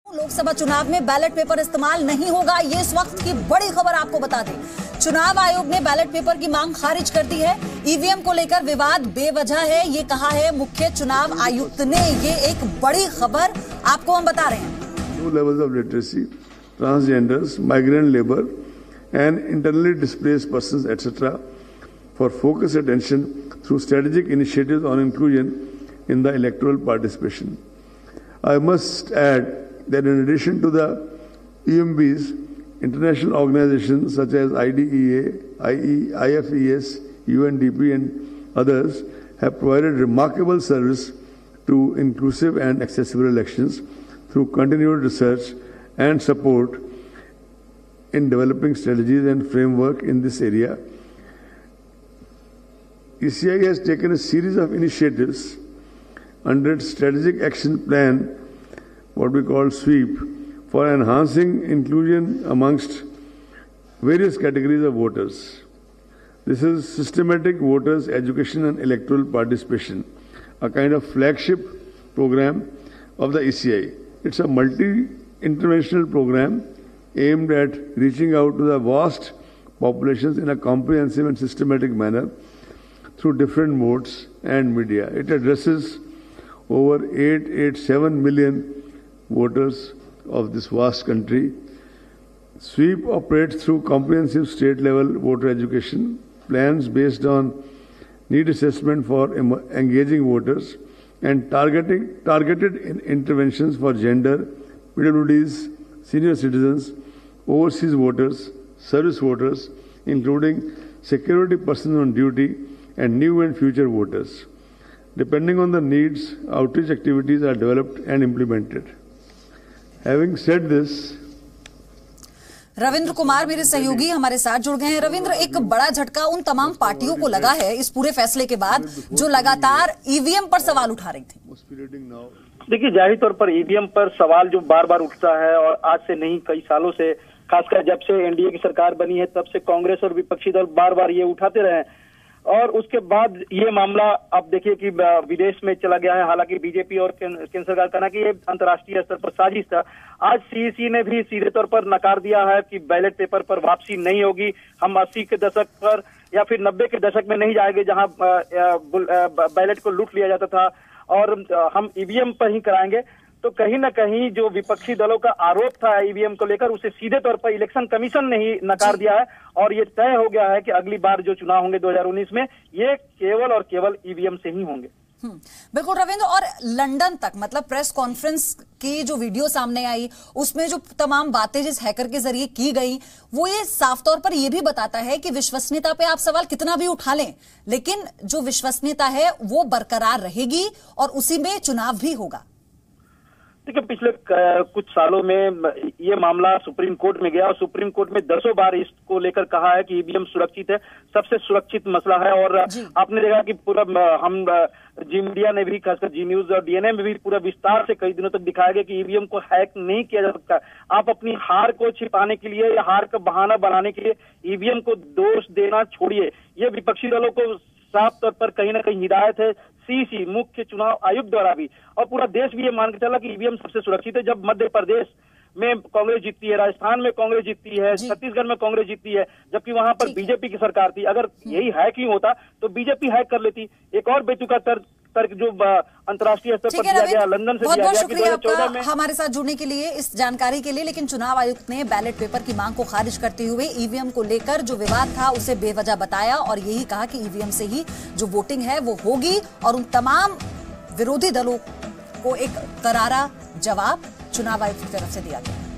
लोकसभा चुनाव में ballot paper इस्तेमाल नहीं होगा, ये इस वक्त की बड़ी खबर आपको बता दें। चुनाव आयोग ने बैलेट पेपर की मांग खारिज कर दी है। ईवीएम को लेकर विवाद बेवजह है, ये कहा है मुख्य चुनाव आयुक्त ने। ये एक बड़ी खबर आपको हम बता रहे हैं। New levels of literacy, transgenders, migrant labor, and internally displaced persons, etc., for focused attention through strategic initiatives on inclusion in the electoral participation. I must add that in addition to the EMBs, international organizations such as IDEA, IFES, UNDP and others have provided remarkable service to inclusive and accessible elections through continued research and support in developing strategies and framework in this area. ECI has taken a series of initiatives under its strategic action plan, what we call SWEEP, for enhancing inclusion amongst various categories of voters. This is systematic voters education and electoral participation, a kind of flagship program of the ECI. It's a multi-interventional program aimed at reaching out to the vast populations in a comprehensive and systematic manner through different modes and media. It addresses over 887 million voters of this vast country. SWEEP operates through comprehensive state-level voter education plans based on need assessment for engaging voters and targeted interventions for gender, PWDs, senior citizens, overseas voters, service voters, including security personnel on duty and new and future voters. Depending on the needs, outreach activities are developed and implemented. Having said this, Ravindra Kumar मेरे सहयोगी हमारे साथ जुड़ गए हैं। रविंद्र, एक बड़ा झटका उन तमाम पार्टियों को लगा है इस पूरे फैसले के बाद जो लगातार ईवीएम पर सवाल उठा रही थी। देखिए, जाहिर तौर पर ईवीएम पर सवाल जो बार बार उठता है और आज से नहीं कई सालों से, खासकर जब से एनडीए की सरकार बनी है तब से कांग्रेस और विपक्षी दल बार बार ये उठाते रहे और उसके बाद ये मामला अब देखिए कि विदेश में चला गया है। हालांकि बीजेपी और केंद्र सरकार कहना कि ये अंतर्राष्ट्रीय स्तर पर साजिश था। आज सीईसी ने भी सीधे तौर पर नकार दिया है कि बैलेट पेपर पर वापसी नहीं होगी। हम 80 के दशक पर या फिर 90 के दशक में नहीं जाएंगे जहां बैलेट को लूट लिया जाता था और हम ईवीएम पर ही कराएंगे। तो कहीं न कहीं जो विपक्षी दलों का आरोप था ईवीएम को लेकर, उसे सीधे तौर पर इलेक्शन कमीशन ने ही नकार दिया है और ये तय हो गया है कि अगली बार जो चुनाव होंगे 2019 में, ये केवल और केवल ईवीएम से ही होंगे। बिल्कुल रविंद्र, और लंदन तक मतलब प्रेस कॉन्फ्रेंस की जो वीडियो सामने आई उसमें जो तमाम बातें जिस हैकर के जरिए की गई, वो ये साफ तौर पर ये भी बताता है कि विश्वसनीयता पे आप सवाल कितना भी उठा लें, लेकिन जो विश्वसनीयता है वो बरकरार रहेगी और उसी में चुनाव भी होगा। देखिए, पिछले कुछ सालों में ये मामला सुप्रीम कोर्ट में गया और सुप्रीम कोर्ट में 10 बार इसको लेकर कहा है कि ईवीएम सुरक्षित है, सबसे सुरक्षित मसला है। और आपने देखा कि पूरा हम जी मीडिया ने भी, खासकर जी न्यूज और डीएनए में भी पूरा विस्तार से कई दिनों तक दिखाया गया कि ईवीएम को हैक नहीं किया जा सकता। आप अपनी हार को छिपाने के लिए या हार का बहाना बनाने के लिए ईवीएम को दोष देना छोड़िए। ये विपक्षी दलों को साफ तौर पर कहीं ना कहीं हिदायत है सीईसी, मुख्य चुनाव आयुक्त द्वारा भी, और पूरा देश भी ये मान के चला कि ईवीएम सबसे सुरक्षित है। जब मध्य प्रदेश में कांग्रेस जीतती है, राजस्थान में कांग्रेस जीतती है, छत्तीसगढ़ में कांग्रेस जीतती है, जबकि वहां पर बीजेपी की सरकार थी। अगर यही हैकिंग होता तो बीजेपी हैक कर लेती। एक और बेतुका तर्क जो अंतर्राष्ट्रीय स्तर पर दिया गया, लंदन से बहुत बहुत शुक्रिया आपका हमारे साथ जुड़ने के लिए, इस जानकारी के लिए। लेकिन चुनाव आयुक्त ने बैलेट पेपर की मांग को खारिज करते हुए ईवीएम को लेकर जो विवाद था उसे बेवजह बताया और यही कहा कि ईवीएम से ही जो वोटिंग है वो होगी और उन तमाम विरोधी दलों को एक करारा जवाब चुनाव आयोग की तरफ से दिया गया।